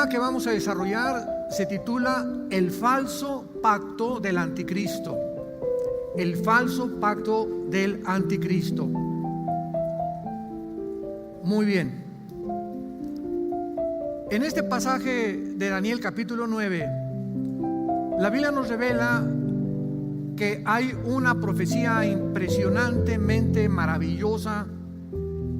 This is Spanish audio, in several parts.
tema que vamos a desarrollar se titula El falso pacto del anticristo. El falso pacto del anticristo. Muy bien. En este pasaje de Daniel capítulo 9, la Biblia nos revela que hay una profecía impresionantemente maravillosa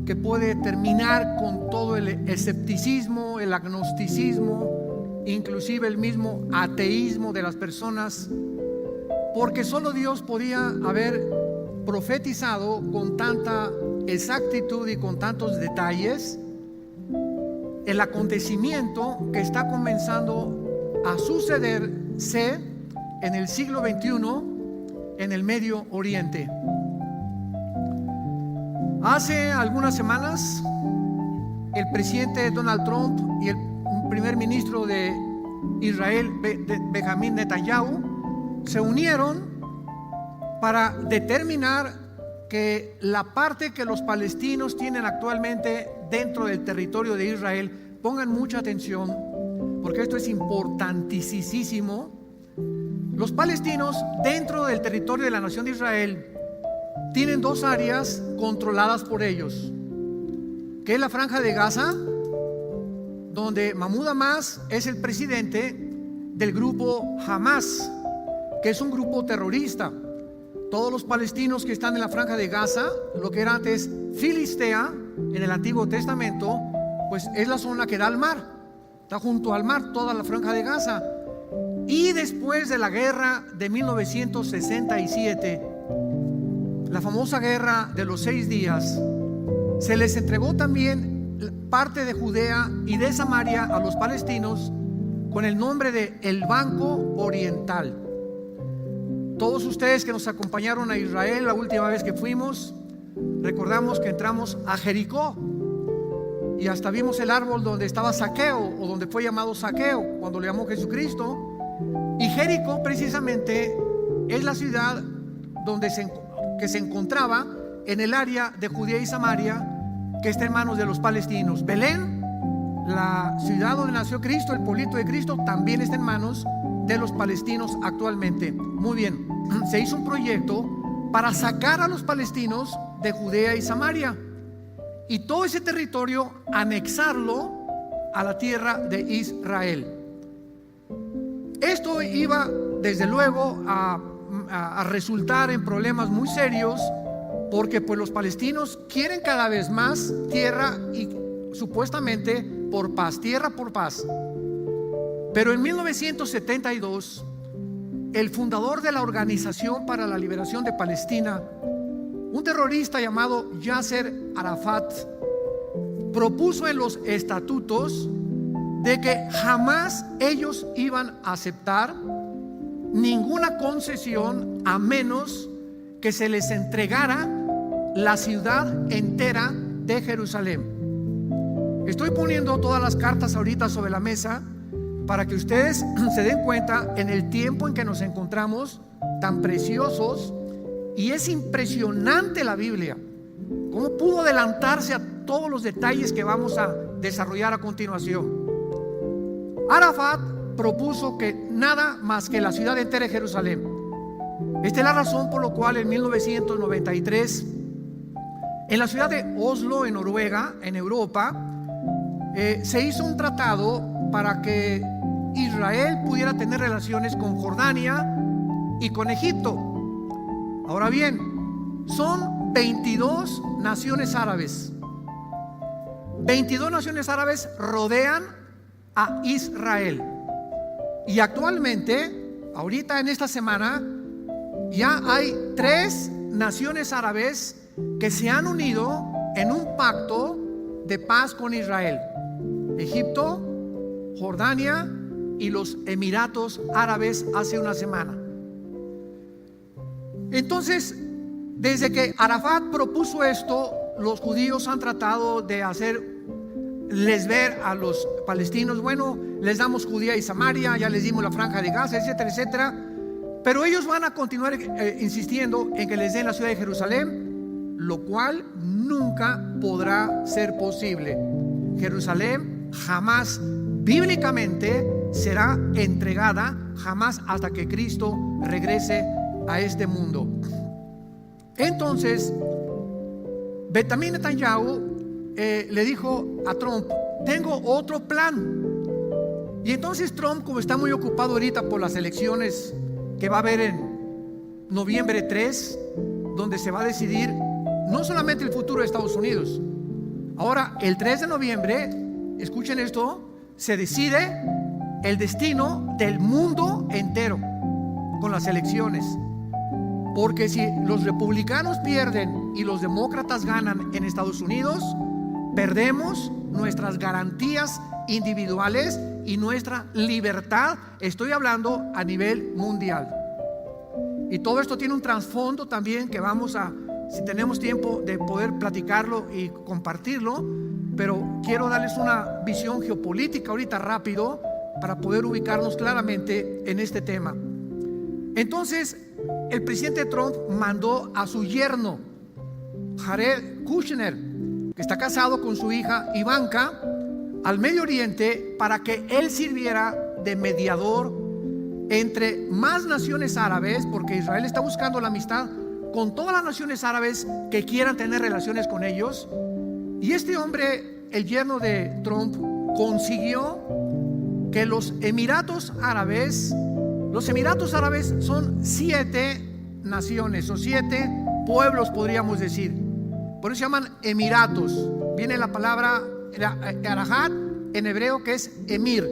que puede terminar con todo el escepticismo, el agnosticismo, inclusive el mismo ateísmo de las personas, porque solo Dios podía haber profetizado con tanta exactitud y con tantos detalles el acontecimiento que está comenzando a sucederse en el siglo XXI en el Medio Oriente. Hace algunas semanas, el presidente Donald Trump y el primer ministro de Israel, Benjamín Netanyahu, se unieron para determinar que la parte que los palestinos tienen actualmente dentro del territorio de Israel, pongan mucha atención, porque esto es importantísimo. Los palestinos dentro del territorio de la nación de Israel tienen dos áreas controladas por ellos, que es la franja de Gaza, donde Mahmoud Abbas es el presidente del grupo Hamas, que es un grupo terrorista. Todos los palestinos que están en la franja de Gaza, lo que era antes Filistea en el Antiguo Testamento, pues es la zona que da al mar, está junto al mar toda la franja de Gaza. Y después de la guerra de 1967, la famosa guerra de los 6 días, se les entregó también parte de Judea y de Samaria a los palestinos con el nombre de el Banco Oriental. Todos ustedes que nos acompañaron a Israel la última vez que fuimos, recordamos que entramos a Jericó y hasta vimos el árbol donde estaba Zaqueo, o donde fue llamado Zaqueo cuando le llamó Jesucristo. Y Jericó precisamente es la ciudad donde que se encontraba en el área de Judea y Samaria, que está en manos de los palestinos. Belén, la ciudad donde nació Cristo, el pueblito de Cristo, también está en manos de los palestinos actualmente. Muy bien, se hizo un proyecto para sacar a los palestinos de Judea y Samaria y todo ese territorio anexarlo a la tierra de Israel. Esto iba desde luego a resultar en problemas muy serios, porque pues los palestinos quieren cada vez más tierra y supuestamente por paz, tierra por paz. Pero en 1972, el fundador de la Organización para la Liberación de Palestina, un terrorista llamado Yasser Arafat, propuso en los estatutos de que jamás ellos iban a aceptar ninguna concesión a menos que se les entregara la ciudad entera de Jerusalén. Estoy poniendo todas las cartas ahorita sobre la mesa para que ustedes se den cuenta en el tiempo en que nos encontramos tan preciosos, y es impresionante la Biblia cómo pudo adelantarse a todos los detalles que vamos a desarrollar a continuación. Arafat propuso que nada más que la ciudad entera de Jerusalén. Esta es la razón por la cual en 1993, en la ciudad de Oslo, en Noruega, en Europa, se hizo un tratado para que Israel pudiera tener relaciones con Jordania y con Egipto. Ahora bien, son 22 naciones árabes. 22 naciones árabes rodean a Israel. Y actualmente, ahorita en esta semana, ya hay 3 naciones árabes que se han unido en un pacto de paz con Israel: Egipto, Jordania y los Emiratos Árabes hace una semana. Entonces, desde que Arafat propuso esto, los judíos han tratado de hacerles ver a los palestinos: bueno, les damos Judea y Samaria, ya les dimos la franja de Gaza, etcétera, etcétera. Pero ellos van a continuar insistiendo en que les den la ciudad de Jerusalén, lo cual nunca podrá ser posible. Jerusalén jamás bíblicamente será entregada jamás hasta que Cristo regrese a este mundo. Entonces Benjamín Netanyahu le dijo a Trump: tengo otro plan. Y entonces Trump, como está muy ocupado ahorita por las elecciones que va a haber en noviembre 3, donde se va a decidir no solamente el futuro de Estados Unidos. Ahora, el 3 de noviembre, escuchen esto, se decide el destino del mundo entero con las elecciones. Porque si los republicanos pierden y los demócratas ganan en Estados Unidos, perdemos nuestras garantías individuales y nuestra libertad. Estoy hablando a nivel mundial. Y todo esto tiene un trasfondo también que vamos a, si tenemos tiempo, de poder platicarlo y compartirlo. Pero quiero darles una visión geopolítica ahorita rápido para poder ubicarnos claramente en este tema. Entonces, el presidente Trump mandó a su yerno, Jared Kushner, que está casado con su hija Ivanka, al Medio Oriente para que él sirviera de mediador entre más naciones árabes, porque Israel está buscando la amistad con todas las naciones árabes que quieran tener relaciones con ellos. Y este hombre, el yerno de Trump, consiguió que los Emiratos Árabes son 7 naciones o 7 pueblos, podríamos decir. Por eso se llaman Emiratos. Viene la palabra Arahat en hebreo, que es Emir.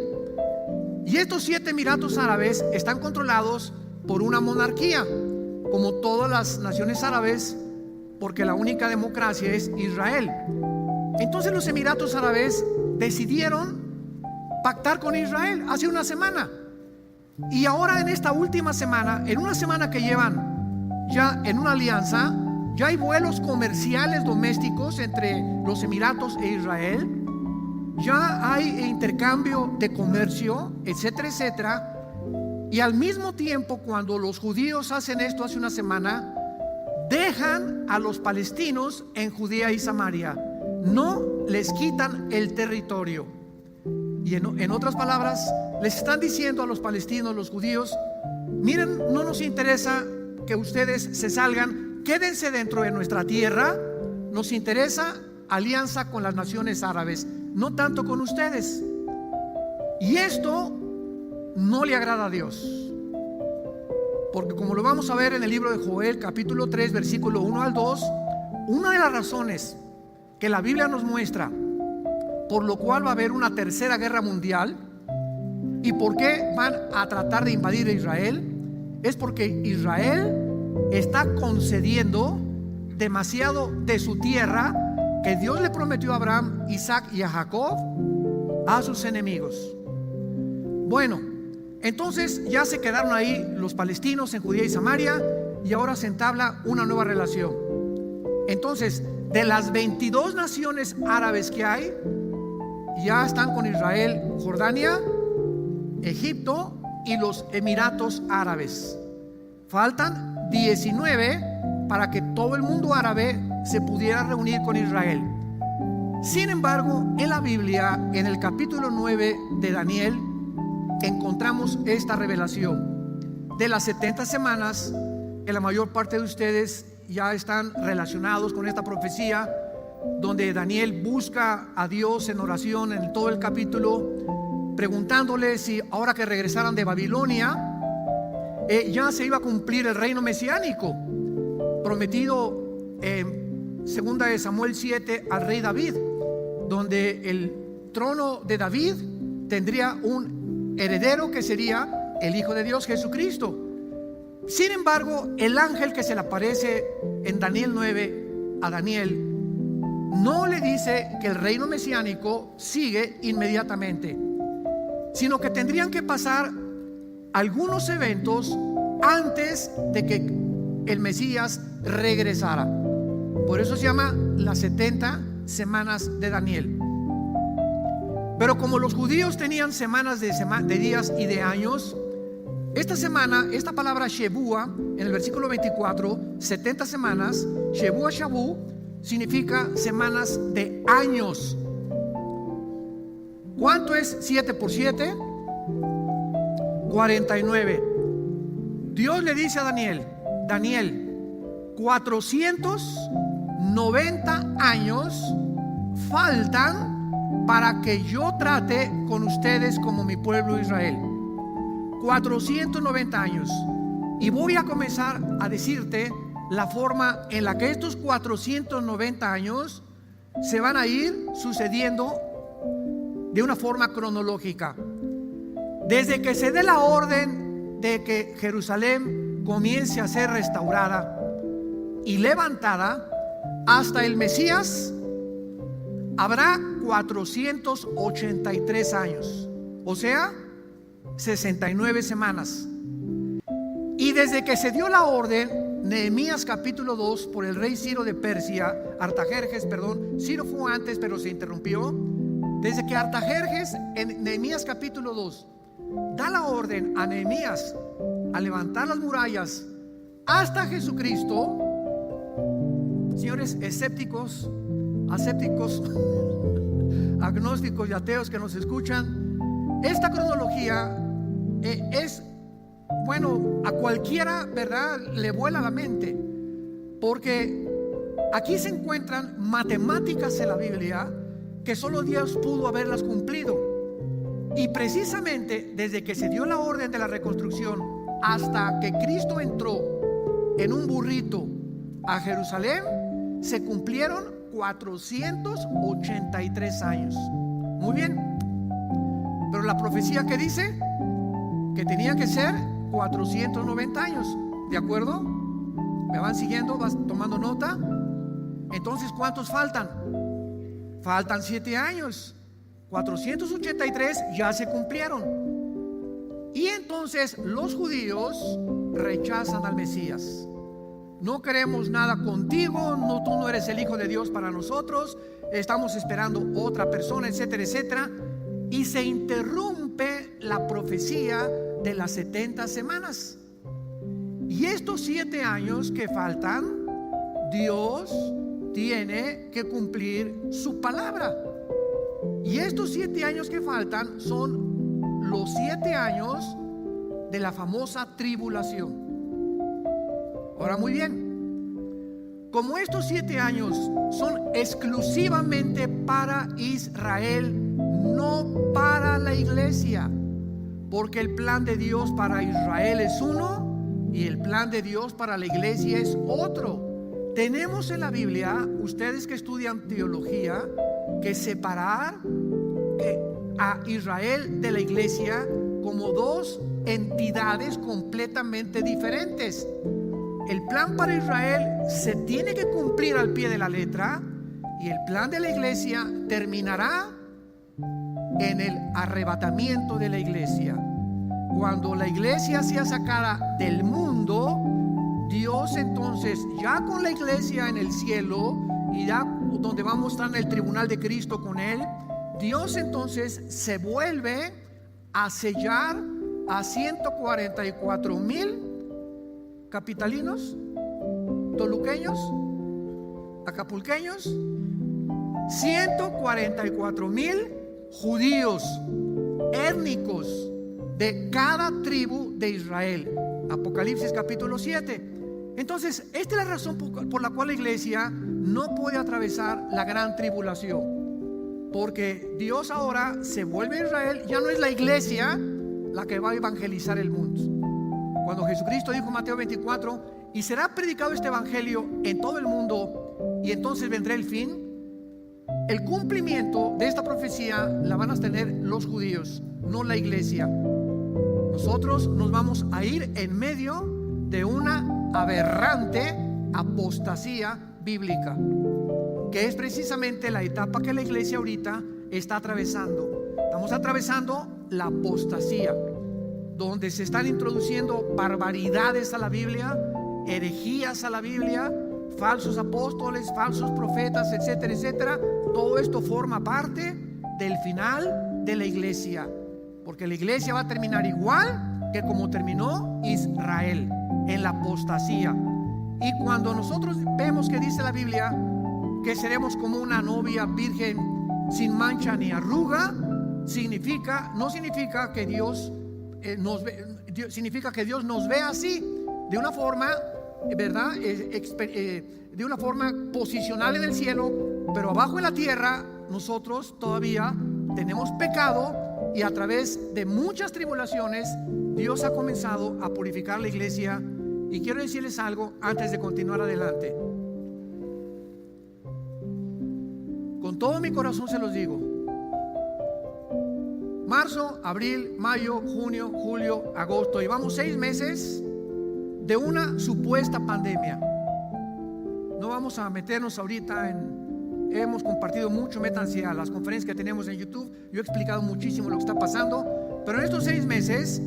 Y estos 7 Emiratos Árabes están controlados por una monarquía, como todas las naciones árabes, porque la única democracia es Israel. Entonces los Emiratos Árabes decidieron pactar con Israel hace una semana. Y ahora en esta última semana, en una semana que llevan ya en una alianza, ya hay vuelos comerciales domésticos entre los Emiratos e Israel. Ya hay intercambio de comercio, etcétera, etcétera. Y al mismo tiempo, cuando los judíos hacen esto hace una semana, dejan a los palestinos en Judea y Samaria. No les quitan el territorio. Y en otras palabras, les están diciendo a los palestinos, los judíos: miren, no nos interesa que ustedes se salgan, quédense dentro de nuestra tierra. Nos interesa alianza con las naciones árabes, no tanto con ustedes. Y esto no le agrada a Dios, porque como lo vamos a ver en el libro de Joel capítulo 3 versículo 1 al 2, una de las razones que la Biblia nos muestra por lo cual va a haber una tercera guerra mundial y por qué van a tratar de invadir a Israel, es porque Israel está concediendo demasiado de su tierra que Dios le prometió a Abraham, Isaac y a Jacob a sus enemigos. Bueno, entonces ya se quedaron ahí los palestinos en Judea y Samaria, y ahora se entabla una nueva relación. Entonces, de las 22 naciones árabes que hay, ya están con Israel Jordania, Egipto y los Emiratos Árabes. Faltan 19 para que todo el mundo árabe se pudiera reunir con Israel. Sin embargo, en la Biblia, en el capítulo 9 de Daniel, encontramos esta revelación de las 70 semanas, que la mayor parte de ustedes ya están relacionados con esta profecía, donde Daniel busca a Dios en oración en todo el capítulo, preguntándole si ahora que regresaran de Babilonia ya se iba a cumplir el reino mesiánico prometido en 2 de Samuel 7 al rey David, donde el trono de David tendría un heredero que sería el Hijo de Dios, Jesucristo. Sin embargo, el ángel que se le aparece en Daniel 9 a Daniel no le dice que el reino mesiánico sigue inmediatamente, sino que tendrían que pasar algunos eventos antes de que el Mesías regresara. Por eso se llama las 70 semanas de Daniel. Pero como los judíos tenían semanas de días y de años, esta semana, esta palabra Shebúa, en el versículo 24, 70 semanas, Shebúa Shabu, significa semanas de años. ¿Cuánto es 7 por 7? 49. Dios le dice a Daniel: Daniel, 490 años faltan para que yo trate con ustedes como mi pueblo Israel. 490 años. Y voy a comenzar a decirte la forma en la que estos 490 años se van a ir sucediendo de una forma cronológica. Desde que se dé la orden de que Jerusalén comience a ser restaurada y levantada hasta el Mesías, habrá 483 años, o sea, 69 semanas. Y desde que se dio la orden, Nehemías capítulo 2, por el rey Ciro de Persia, Artajerjes, perdón, Ciro fue antes pero se interrumpió. Desde que Artajerjes en Nehemías capítulo 2 da la orden a Nehemías a levantar las murallas hasta Jesucristo, señores escépticos, asépticos, agnósticos y ateos que nos escuchan, esta cronología es, bueno, a cualquiera, ¿verdad?, le vuela la mente, porque aquí se encuentran matemáticas en la Biblia que solo Dios pudo haberlas cumplido. Y precisamente desde que se dio la orden de la reconstrucción hasta que Cristo entró en un burrito a Jerusalén, se cumplieron 483 años. Muy bien. Pero la profecía que dice que tenía que ser 490 años. ¿De acuerdo? ¿Me van siguiendo? ¿Vas tomando nota? Entonces, ¿cuántos faltan? Faltan 7 años. 483 ya se cumplieron. Y entonces los judíos rechazan al Mesías. No queremos nada contigo, no, tú no eres el Hijo de Dios para nosotros, estamos esperando otra persona, etcétera, etcétera. Y se interrumpe la profecía de las 70 semanas. Y estos 7 años que faltan, Dios tiene que cumplir su palabra. Y estos 7 años que faltan son los 7 años de la famosa tribulación. Ahora, muy bien, como estos 7 años son exclusivamente para Israel, no para la iglesia, porque el plan de Dios para Israel es uno y el plan de Dios para la iglesia es otro. Tenemos en la Biblia, ustedes que estudian teología, que separar a Israel de la iglesia como dos entidades completamente diferentes. El plan para Israel se tiene que cumplir al pie de la letra y el plan de la iglesia terminará en el arrebatamiento de la iglesia. Cuando la iglesia sea sacada del mundo, Dios entonces, ya con la iglesia en el cielo y ya donde vamos a estar en el tribunal de Cristo con él, Dios entonces se vuelve a sellar a 144,000 capitalinos, toluqueños, acapulqueños, 144,000 judíos étnicos de cada tribu de Israel. Apocalipsis capítulo 7. Entonces, esta es la razón por la cual la iglesia no puede atravesar la gran tribulación, porque Dios ahora se vuelve a Israel. Ya no es la iglesia la que va a evangelizar el mundo. Cuando Jesucristo dijo en Mateo 24: y será predicado este evangelio en todo el mundo y entonces vendrá el fin, el cumplimiento de esta profecía la van a tener los judíos, no la iglesia. Nosotros nos vamos a ir en medio de una aberrante apostasía bíblica, que es precisamente la etapa que la iglesia ahorita está atravesando. Estamos atravesando la apostasía, donde se están introduciendo barbaridades a la Biblia, herejías a la Biblia, falsos apóstoles, falsos profetas, etcétera, etcétera. Todo esto forma parte del final de la iglesia, porque la iglesia va a terminar igual que como terminó Israel, en la apostasía. Y cuando nosotros vemos que dice la Biblia que seremos como una novia virgen sin mancha ni arruga, no significa que Dios significa que Dios nos ve así, de una forma, ¿verdad? De una forma posicional en el cielo, pero abajo en la tierra nosotros todavía tenemos pecado, y a través de muchas tribulaciones Dios ha comenzado a purificar la iglesia. Y quiero decirles algo antes de continuar adelante. Con todo mi corazón se los digo: marzo, abril, mayo, junio, julio, agosto, llevamos 6 meses de una supuesta pandemia. No vamos a meternos ahorita hemos compartido mucho, métanse a las conferencias que tenemos en YouTube. Yo he explicado muchísimo lo que está pasando, pero en estos 6 meses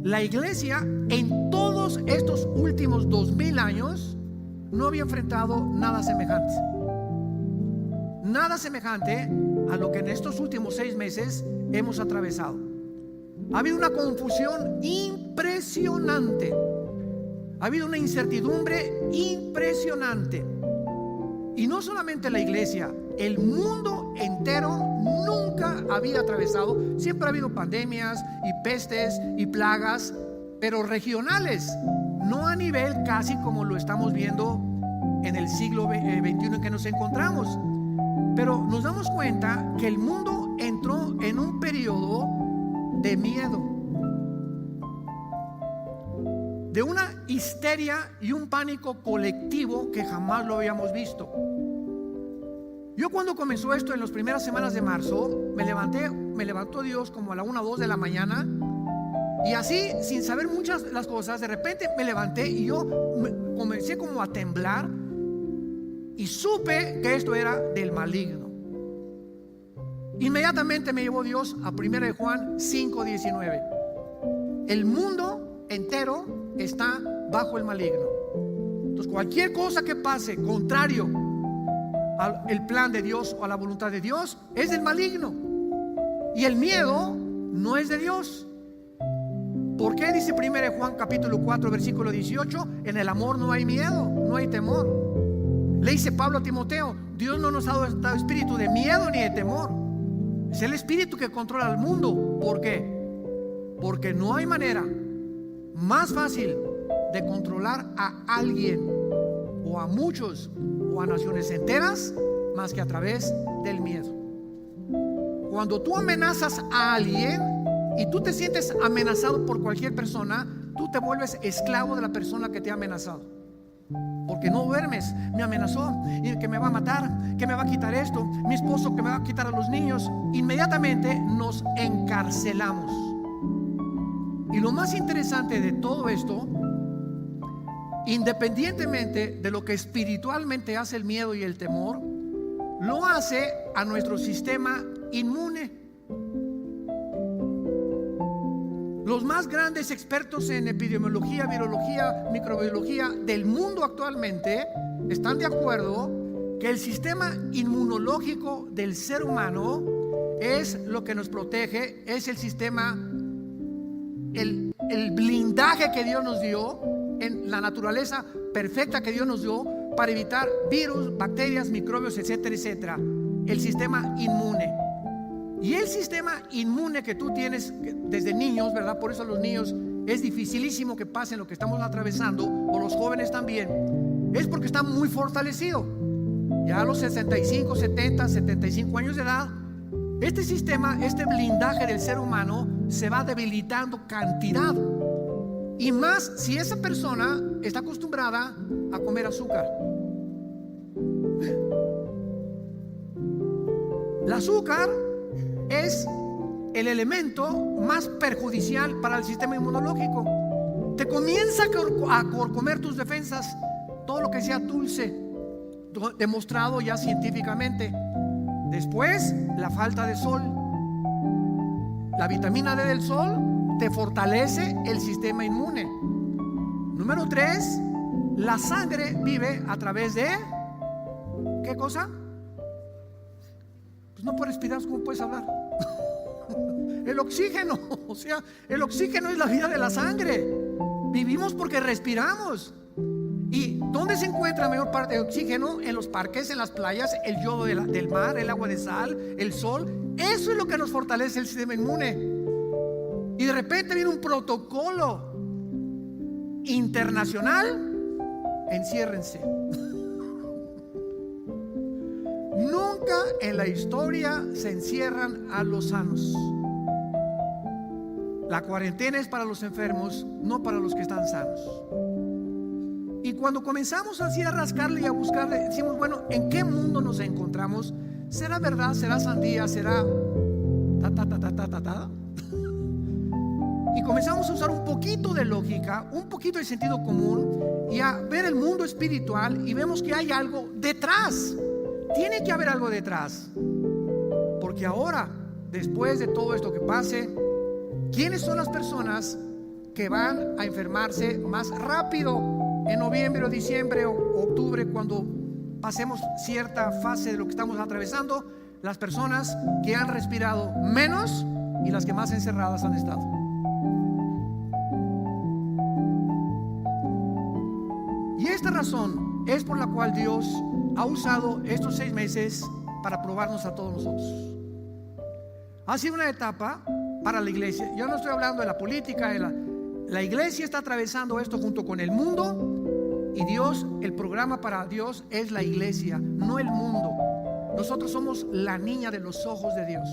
la iglesia, en todos estos últimos 2000 años, no había enfrentado nada semejante. Nada semejante a lo que en estos últimos 6 meses hemos atravesado. Ha habido una confusión impresionante. Ha habido una incertidumbre impresionante. Y no solamente la iglesia, el mundo entero nunca había atravesado. Siempre ha habido pandemias y pestes y plagas, pero regionales, no a nivel casi como lo estamos viendo en el siglo XXI en que nos encontramos. Pero nos damos cuenta que el mundo entró en un periodo de miedo, de una histeria y un pánico colectivo que jamás lo habíamos visto. Yo, cuando comenzó esto en las primeras semanas de marzo, me levantó Dios como a la 1 o 2 de la mañana, y así, sin saber muchas las cosas, de repente me levanté y yo comencé como a temblar, y supe que esto era del maligno. Inmediatamente me llevó Dios a 1 de Juan 5:19. El mundo entero está bajo el maligno. Entonces, cualquier cosa que pase contrario al plan de Dios o a la voluntad de Dios es del maligno. Y el miedo no es de Dios. ¿Por qué dice 1 de Juan capítulo 4 versículo 18? En el amor no hay miedo, no hay temor. Le dice Pablo a Timoteo: Dios no nos ha dado espíritu de miedo ni de temor. Es el espíritu que controla al mundo. ¿Por qué? Porque no hay manera más fácil de controlar a alguien, o a muchos, o a naciones enteras, más que a través del miedo. Cuando tú amenazas a alguien y tú te sientes amenazado por cualquier persona, tú te vuelves esclavo de la persona que te ha amenazado, porque no duermes. Me amenazó, y que me va a matar, que me va a quitar esto, mi esposo que me va a quitar a los niños. Inmediatamente nos encarcelamos. Y lo más interesante de todo esto, independientemente de lo que espiritualmente hace el miedo y el temor, lo hace a nuestro sistema inmune. Los más grandes expertos en epidemiología, virología, microbiología del mundo actualmente están de acuerdo que el sistema inmunológico del ser humano es lo que nos protege, es el sistema, el blindaje que Dios nos dio en la naturaleza perfecta que Dios nos dio para evitar virus, bacterias, microbios, etcétera, etcétera. El sistema inmune. Y el sistema inmune que tú tienes desde niños, ¿verdad? Por eso a los niños es dificilísimo que pasen lo que estamos atravesando, o los jóvenes también, es porque está muy fortalecido. Ya a los 65, 70, 75 años de edad, este sistema, este blindaje del ser humano se va debilitando cantidad. Y más si esa persona está acostumbrada a comer azúcar. El azúcar es el elemento más perjudicial para el sistema inmunológico. Te comienza a comer tus defensas, todo lo que sea dulce, demostrado ya científicamente. Después, la falta de sol. La vitamina D del sol te fortalece el sistema inmune. Número 3, la sangre vive a través de ¿qué cosa? Pues no puedes respirar, ¿cómo puedes hablar? El oxígeno, o sea, el oxígeno es la vida de la sangre. Vivimos porque respiramos. ¿Y dónde se encuentra la mayor parte de oxígeno? En los parques, en las playas, el yodo del mar, el agua de sal, el sol. Eso es lo que nos fortalece el sistema inmune. Y de repente viene un protocolo internacional. Enciérrense. Nunca en la historia se encierran a los sanos. La cuarentena es para los enfermos, no para los que están sanos. Y cuando comenzamos así a rascarle y a buscarle, decimos, bueno, ¿en qué mundo nos encontramos? ¿Será verdad? ¿Será sandía? ¿Será Y comenzamos a usar un poquito de lógica, un poquito de sentido común, y a ver el mundo espiritual, y vemos que hay algo detrás. Tiene que haber algo detrás. Porque ahora, después de todo esto que pase, ¿quiénes son las personas que van a enfermarse más rápido en noviembre o diciembre o octubre, cuando pasemos cierta fase de lo que estamos atravesando? Las personas que han respirado menos y las que más encerradas han estado. Y esta razón es por la cual Dios ha usado estos 6 meses para probarnos a todos nosotros. Ha sido una etapa para la iglesia. Yo no estoy hablando de la política, la iglesia está atravesando esto junto con el mundo, y Dios, el programa para Dios es la iglesia, no el mundo. Nosotros somos la niña de los ojos de Dios,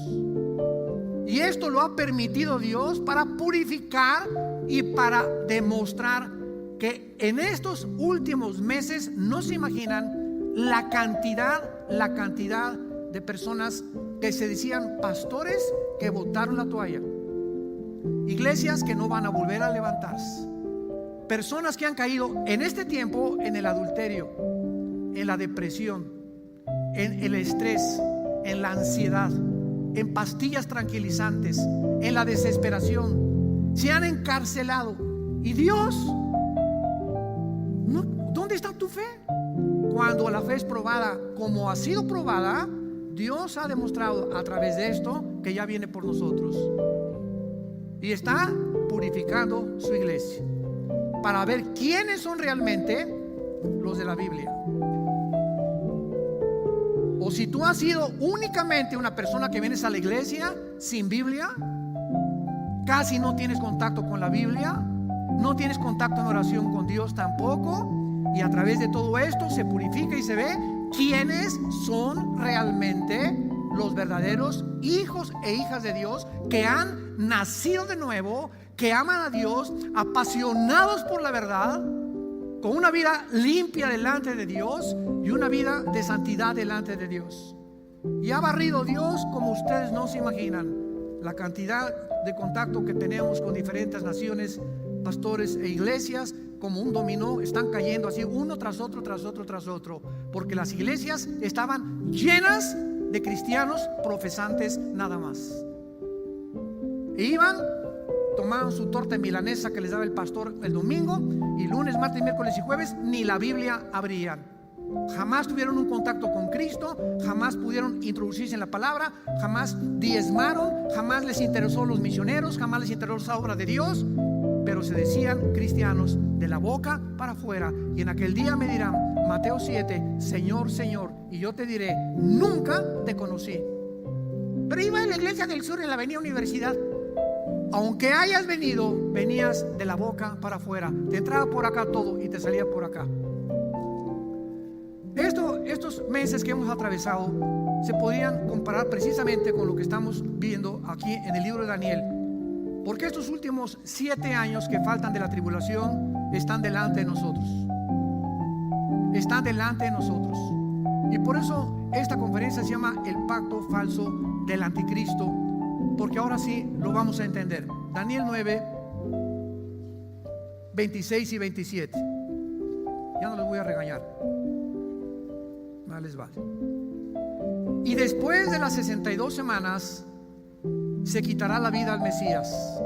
y esto lo ha permitido Dios para purificar y para demostrar que en estos últimos meses no se imaginan la cantidad de personas que se decían pastores que botaron la toalla, iglesias que no van a volver a levantarse, personas que han caído en este tiempo en el adulterio, en la depresión, en el estrés, en la ansiedad, en pastillas tranquilizantes, en la desesperación. Se han encarcelado. Y Dios, ¿dónde está tu fe? Cuando la fe es probada como ha sido probada, Dios ha demostrado a través de esto que ya viene por nosotros, y está purificando su iglesia para ver quiénes son realmente los de la Biblia. O si tú has sido únicamente una persona que vienes a la iglesia sin Biblia, casi no tienes contacto con la Biblia, no tienes contacto en oración con Dios tampoco, y a través de todo esto se purifica y se ve quiénes son realmente los verdaderos hijos e hijas de Dios, que han nacido de nuevo, que aman a Dios, apasionados por la verdad, con una vida limpia delante de Dios y una vida de santidad delante de Dios. Y ha barrido Dios como ustedes no se imaginan. La cantidad de contacto que tenemos con diferentes naciones, pastores e iglesias, como un dominó, están cayendo así uno tras otro, tras otro, tras otro, porque las iglesias estaban llenas de cristianos profesantes nada más. E iban, tomaban su torta milanesa que les daba el pastor el domingo, y lunes, martes, miércoles y jueves ni la Biblia abrían. Jamás tuvieron un contacto con Cristo, jamás pudieron introducirse en la palabra, jamás diezmaron, jamás les interesó los misioneros, jamás les interesó la obra de Dios, pero se decían cristianos de la boca para afuera. Y en aquel día me dirán, Mateo 7, Señor, Señor, y yo te diré, nunca te conocí. Pero iba en la iglesia del sur, en la avenida Universidad. Aunque hayas venido, venías de la boca para afuera, te entraba por acá todo y te salía por acá. Estos meses que hemos atravesado se podrían comparar precisamente con lo que estamos viendo aquí en el libro de Daniel, porque estos últimos 7 años que faltan de la tribulación están delante de nosotros. Están delante de nosotros. Y por eso esta conferencia se llama El Pacto Falso del Anticristo, porque ahora sí lo vamos a entender. Daniel 9, 26 y 27. Ya no les voy a regañar, más les vale. Y después de las 62 semanas se quitará la vida al Mesías,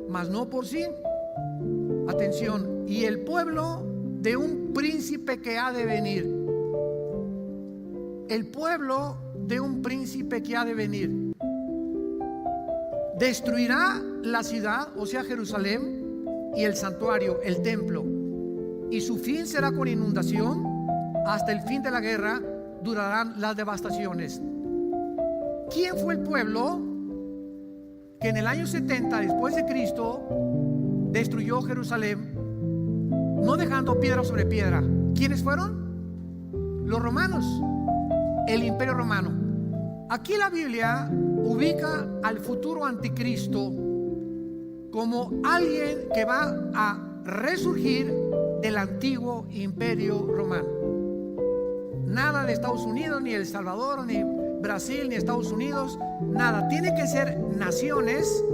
mas no por sí. Atención, y el pueblo de un príncipe que ha de venir. El pueblo de un príncipe que ha de venir destruirá la ciudad, o sea Jerusalén, y el santuario, el templo, y su fin será con inundación. Hasta el fin de la guerra durarán las devastaciones. ¿quién fue el pueblo que en el año 70 después de Cristo destruyó Jerusalén, no dejando piedra sobre piedra? ¿Quiénes fueron? Los romanos, el imperio romano. Aquí la Biblia ubica al futuro anticristo como alguien que va a resurgir del antiguo imperio romano. Nada de Estados Unidos, ni El Salvador, ni Brasil, ni Estados Unidos, nada. Tiene que ser naciones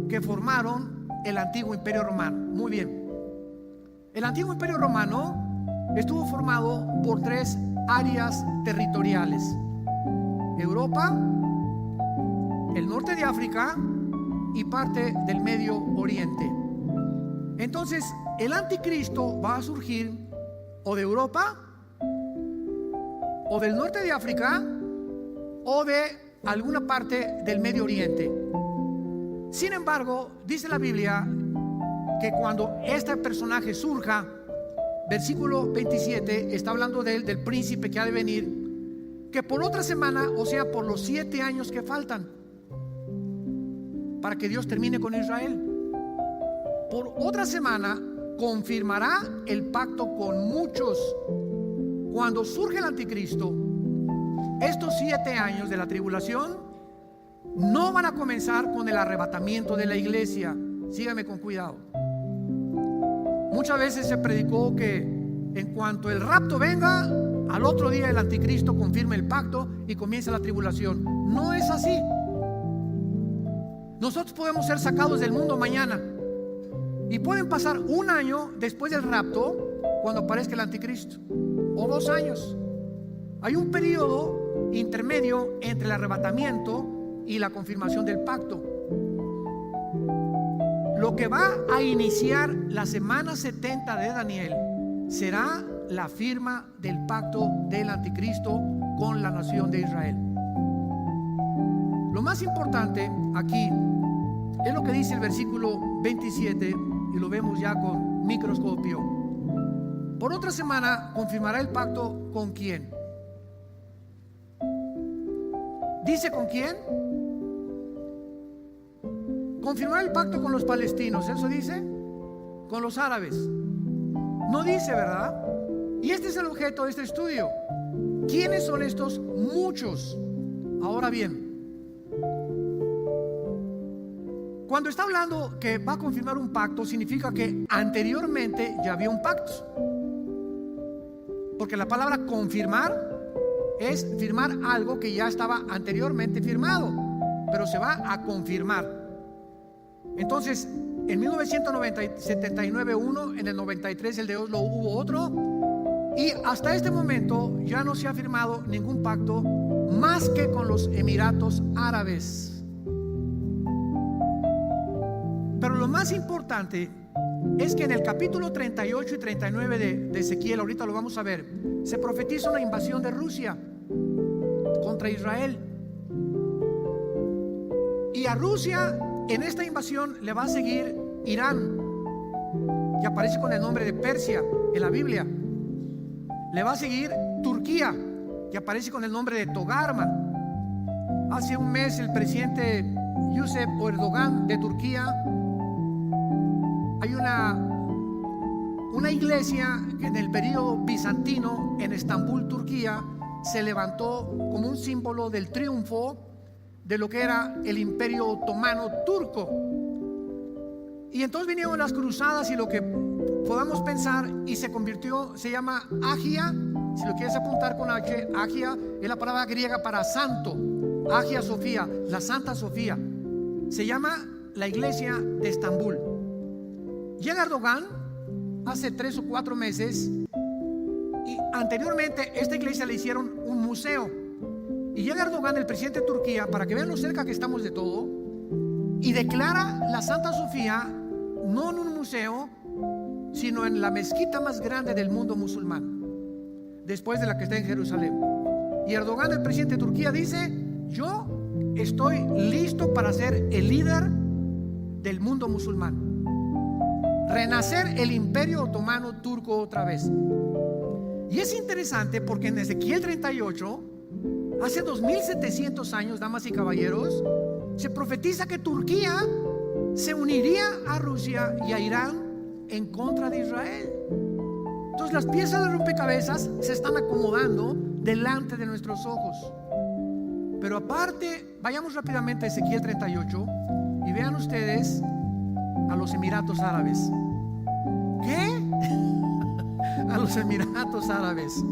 que formaron el antiguo imperio romano. Muy bien. El antiguo imperio romano estuvo formado por 3 áreas territoriales: Europa, el norte de África y parte del Medio Oriente. Entonces, el anticristo va a surgir o de Europa, o del norte de África, o de alguna parte del Medio Oriente. Sin embargo, dice la Biblia que cuando este personaje surja, versículo 27, está hablando de él, del príncipe que ha de venir, que por otra semana, o sea, por los 7 años que faltan para que Dios termine con Israel, por otra semana confirmará el pacto con muchos. Cuando surge el anticristo, estos 7 años de la tribulación no van a comenzar con el arrebatamiento de la iglesia. Sígame con cuidado. Muchas veces se predicó que en cuanto el rapto venga, al otro día el anticristo confirma el pacto y comienza la tribulación. No es así. Nosotros podemos ser sacados del mundo mañana y pueden pasar 1 año después del rapto cuando aparezca el anticristo, o 2 años. Hay un periodo intermedio entre el arrebatamiento y la confirmación del pacto. Lo que va a iniciar la semana 70 de Daniel será la firma del pacto del anticristo con la nación de Israel. Lo más importante aquí es lo que dice el versículo 27, y lo vemos ya con microscopio. Por otra semana confirmará el pacto ¿con quién? ¿Dice con quién? Confirmará el pacto con los palestinos. ¿Eso dice? Con los árabes. No dice, ¿verdad? Y este es el objeto de este estudio. ¿Quiénes son estos muchos? Ahora bien, cuando está hablando que va a confirmar un pacto, significa que anteriormente ya había un pacto. Porque la palabra confirmar es firmar algo que ya estaba anteriormente firmado, pero se va a confirmar. Entonces, en 1979 uno, en el 93 el de Oslo hubo otro, y hasta este momento ya no se ha firmado ningún pacto más que con los Emiratos Árabes. Pero lo más importante es que en el capítulo 38 y 39 de Ezequiel, ahorita lo vamos a ver, se profetiza una invasión de Rusia contra Israel. Y a Rusia en esta invasión le va a seguir Irán, que aparece con el nombre de Persia en la Biblia. Le va a seguir Turquía, que aparece con el nombre de Togarma. Hace un mes el presidente Recep Erdogan de Turquía, hay una iglesia que en el periodo bizantino en Estambul, Turquía, se levantó como un símbolo del triunfo de lo que era el imperio otomano turco. Y entonces vinieron las cruzadas y lo que podamos pensar, y se convirtió, se llama Agia. Si lo quieres apuntar con H, Agia es la palabra griega para santo. Agia Sofía, la Santa Sofía. Se llama la iglesia de Estambul. Llega Erdogan hace 3 o 4 meses, y anteriormente esta iglesia le hicieron un museo. Y llega Erdogan, el presidente de Turquía, para que vean lo cerca que estamos de todo, y declara la Santa Sofía no en un museo, sino en la mezquita más grande del mundo musulmán, después de la que está en Jerusalén. Y Erdogan, el presidente de Turquía, dice: yo estoy listo para ser el líder del mundo musulmán, renacer el imperio otomano turco otra vez. Y es interesante porque en Ezequiel 38 hace 2700 años, damas y caballeros, se profetiza que Turquía se uniría a Rusia y a Irán en contra de Israel. Entonces las piezas de rompecabezas se están acomodando delante de nuestros ojos. Pero aparte, vayamos rápidamente a Ezequiel 38 y vean ustedes a los Emiratos Árabes. ¿Qué? A los Emiratos Árabes.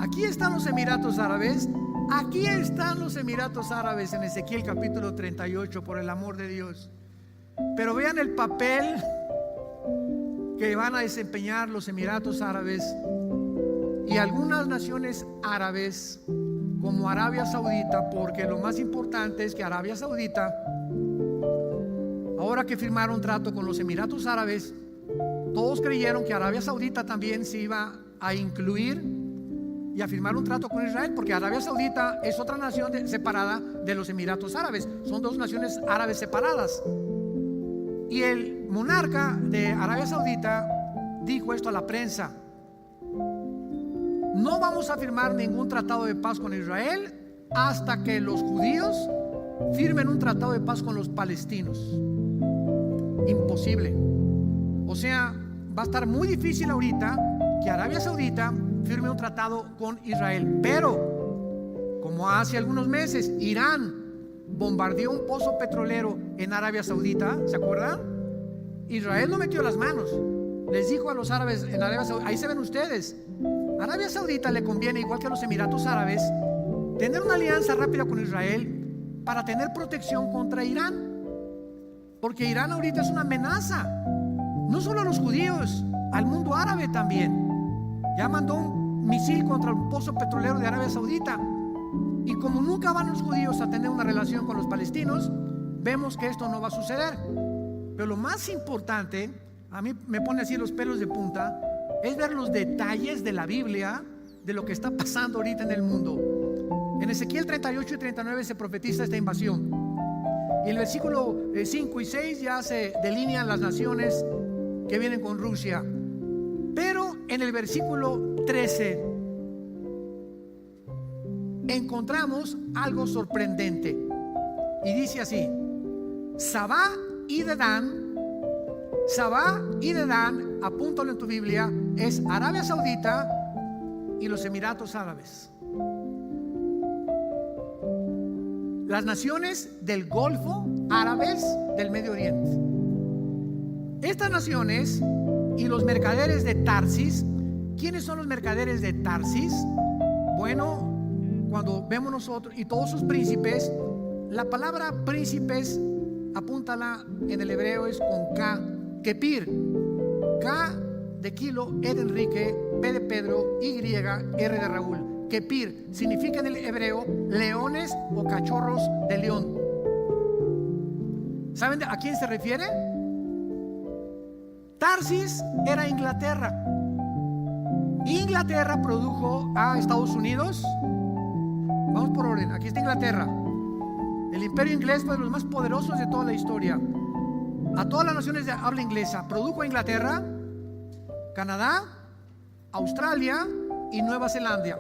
Aquí están los Emiratos Árabes. Aquí están los Emiratos Árabes en Ezequiel capítulo 38, por el amor de Dios. Pero vean el papel que van a desempeñar los Emiratos Árabes y algunas naciones árabes como Arabia Saudita, porque lo más importante es que Arabia Saudita, ahora que firmaron trato con los Emiratos Árabes, todos creyeron que Arabia Saudita también se iba a incluir y a firmar un trato con Israel, porque Arabia Saudita es otra nación separada de los Emiratos Árabes. Son dos naciones árabes separadas. Y el monarca de Arabia Saudita dijo esto a la prensa: no vamos a firmar ningún tratado de paz con Israel hasta que los judíos firmen un tratado de paz con los palestinos. Imposible. O sea, va a estar muy difícil ahorita que Arabia Saudita firme un tratado con Israel. Pero como hace algunos meses Irán bombardeó un pozo petrolero en Arabia Saudita, ¿se acuerdan? Israel no metió las manos. Les dijo a los árabes en Arabia Saudita: ahí se ven ustedes. A Arabia Saudita le conviene, igual que a los Emiratos Árabes, tener una alianza rápida con Israel para tener protección contra Irán, porque Irán ahorita es una amenaza, no solo a los judíos, al mundo árabe también. Ya mandó un misil contra un pozo petrolero de Arabia Saudita. Y como nunca van los judíos a tener una relación con los palestinos, vemos que esto no va a suceder. Pero lo más importante, a mí me pone así los pelos de punta, es ver los detalles de la Biblia, de lo que está pasando ahorita en el mundo. En Ezequiel 38 y 39 se profetiza esta invasión. Y el versículo 5 y 6 ya se delinean las naciones que vienen con Rusia. Pero en el versículo 13 encontramos algo sorprendente. Y dice así: Sabá y Dedán. Sabá y Dedán, apúntalo en tu Biblia, es Arabia Saudita y los Emiratos Árabes. Las naciones del Golfo, árabes del Medio Oriente. Estas naciones y los mercaderes de Tarsis. ¿Quiénes son los mercaderes de Tarsis? Bueno, cuando vemos nosotros y todos sus príncipes, la palabra príncipes, apúntala en el hebreo, es con K, Kepir. K de kilo, E de Enrique, P de Pedro, Y, R de Raúl. Kepir significa en el hebreo leones o cachorros de león. ¿Saben a quién se refiere? Tarsis era Inglaterra. Inglaterra produjo a Estados Unidos. Vamos por orden. Aquí está Inglaterra. El imperio inglés fue de los más poderosos de toda la historia. A todas las naciones de habla inglesa produjo a Inglaterra, Canadá, Australia y Nueva Zelanda,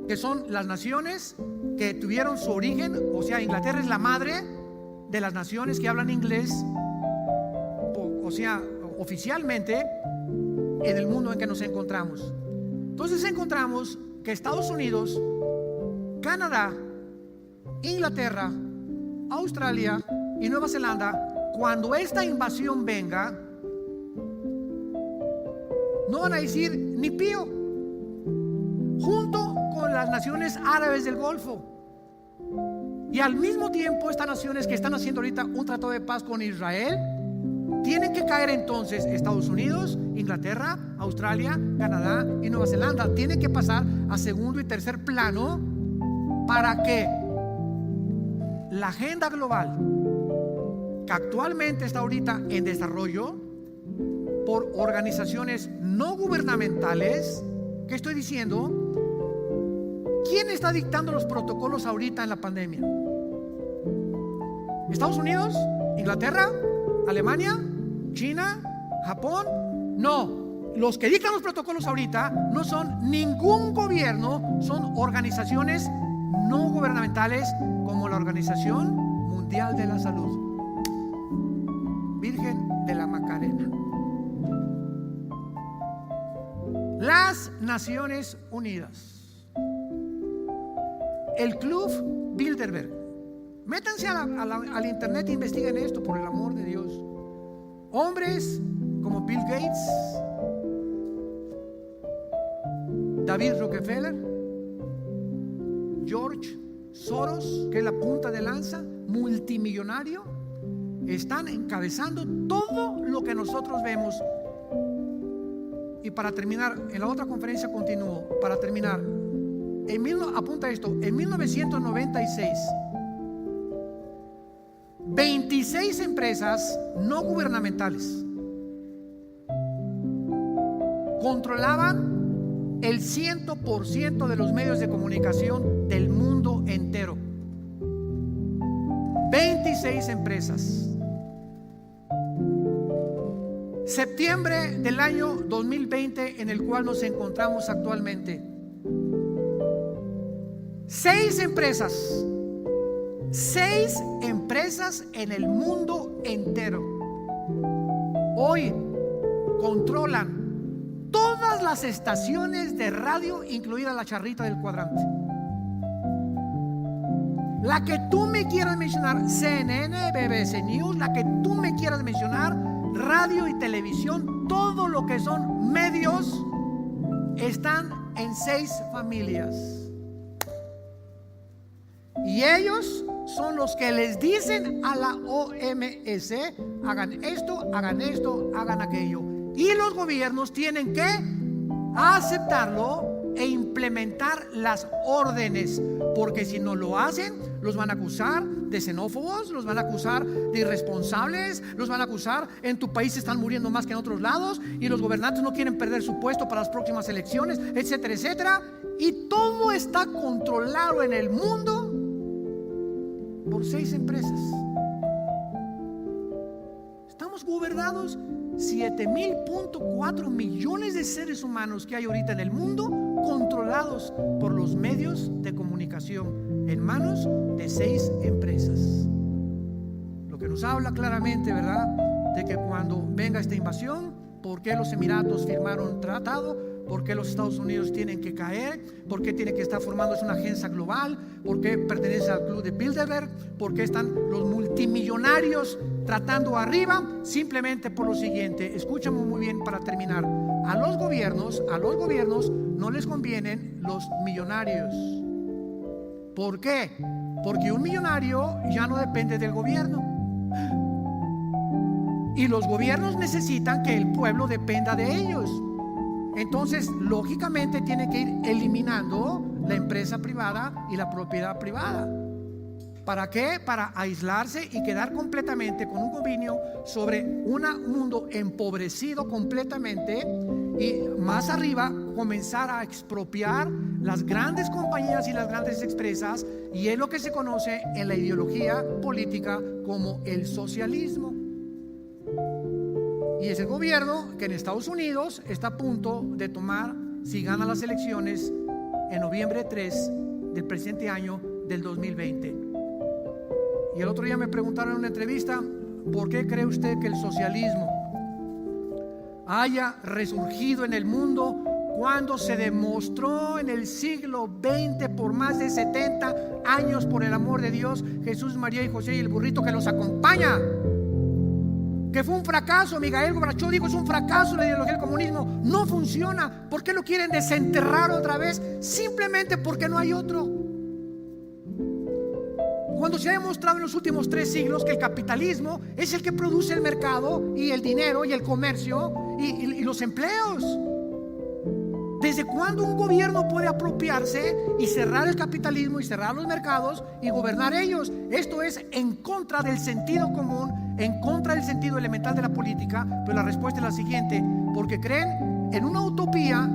que son las naciones que tuvieron su origen. O sea, Inglaterra es la madre de las naciones que hablan inglés, o sea, oficialmente en el mundo en que nos encontramos. Entonces encontramos que Estados Unidos, Canadá, Inglaterra, Australia y Nueva Zelanda, cuando esta invasión venga, no van a decir ni pío, junto con las naciones árabes del Golfo. Y al mismo tiempo, estas naciones que están haciendo ahorita un tratado de paz con Israel, tienen que caer entonces Estados Unidos, Inglaterra, Australia, Canadá y Nueva Zelanda. Tienen que pasar a segundo y tercer plano para que la agenda global, que actualmente está ahorita en desarrollo por organizaciones no gubernamentales. ¿Qué estoy diciendo? ¿Quién está dictando los protocolos ahorita en la pandemia? ¿Estados Unidos? ¿Inglaterra? ¿Alemania? ¿China? ¿Japón? No, los que dictan los protocolos ahorita no son ningún gobierno, son organizaciones no gubernamentales como la Organización Mundial de la Salud, Virgen de la Macarena, las Naciones Unidas, el Club Bilderberg. Métanse al internet e investiguen esto, por el amor de Dios. Hombres como Bill Gates, David Rockefeller, George Soros, que es la punta de lanza, multimillonario, están encabezando todo lo que nosotros vemos. Y para terminar, en la otra conferencia continúo. Para terminar, apunta esto: en 1996, 26 empresas no gubernamentales controlaban el 100% de los medios de comunicación del mundo entero. 26 empresas. Septiembre del año 2020, en el cual nos encontramos actualmente, 6 empresas en el mundo entero hoy controlan todas las estaciones de radio, incluida la charrita del cuadrante. La que tú me quieras mencionar, CNN, BBC News, la que tú me quieras mencionar, radio y televisión, todo lo que son medios, están en 6 familias. Y ellos son los que les dicen a la OMS: hagan esto, hagan aquello. Y los gobiernos tienen que aceptarlo e implementar las órdenes, porque si no lo hacen, los van a acusar de xenófobos, los van a acusar de irresponsables, los van a acusar: en tu país se están muriendo más que en otros lados y los gobernantes no quieren perder su puesto para las próximas elecciones, etcétera, etcétera. Y todo está controlado en el mundo por 6 empresas. Estamos gobernados 7.4 millones de seres humanos que hay ahorita en el mundo, controlados por los medios de comunicación, en manos de 6 empresas. Lo que nos habla claramente, ¿verdad?, de que cuando venga esta invasión, ¿por qué los Emiratos firmaron un tratado? ¿Por qué los Estados Unidos tienen que caer? ¿Por qué tiene que estar formándose una agencia global? ¿Por qué pertenece al club de Bilderberg? ¿Por qué están los multimillonarios tratando arriba? Simplemente por lo siguiente. Escúchame muy bien para terminar. A los gobiernos no les convienen los millonarios. ¿Por qué? Porque un millonario ya no depende del gobierno. Y los gobiernos necesitan que el pueblo dependa de ellos. Entonces, lógicamente, tiene que ir eliminando la empresa privada y la propiedad privada. ¿Para qué? Para aislarse y quedar completamente con un dominio sobre un mundo empobrecido completamente, y más arriba comenzar a expropiar las grandes compañías y las grandes empresas, y es lo que se conoce en la ideología política como el socialismo. Y es el gobierno que en Estados Unidos está a punto de tomar, si gana las elecciones en noviembre 3 del presente año del 2020. Y el otro día me preguntaron en una entrevista: ¿por qué cree usted que el socialismo haya resurgido en el mundo cuando se demostró en el siglo XX por más de 70 años, por el amor de Dios, Jesús, María y José y el burrito que los acompaña, que fue un fracaso? Miguel Gorbachev dijo: es un fracaso la ideología del comunismo, no funciona. ¿Por qué lo quieren desenterrar otra vez? Simplemente porque no hay otro. Cuando se ha demostrado en los últimos 3 siglos que el capitalismo es el que produce el mercado y el dinero y el comercio y los empleos. ¿Desde cuándo un gobierno puede apropiarse y cerrar el capitalismo y cerrar los mercados y gobernar ellos? Esto es en contra del sentido común, en contra del sentido elemental de la política. Pero la respuesta es la siguiente: porque creen en una utopía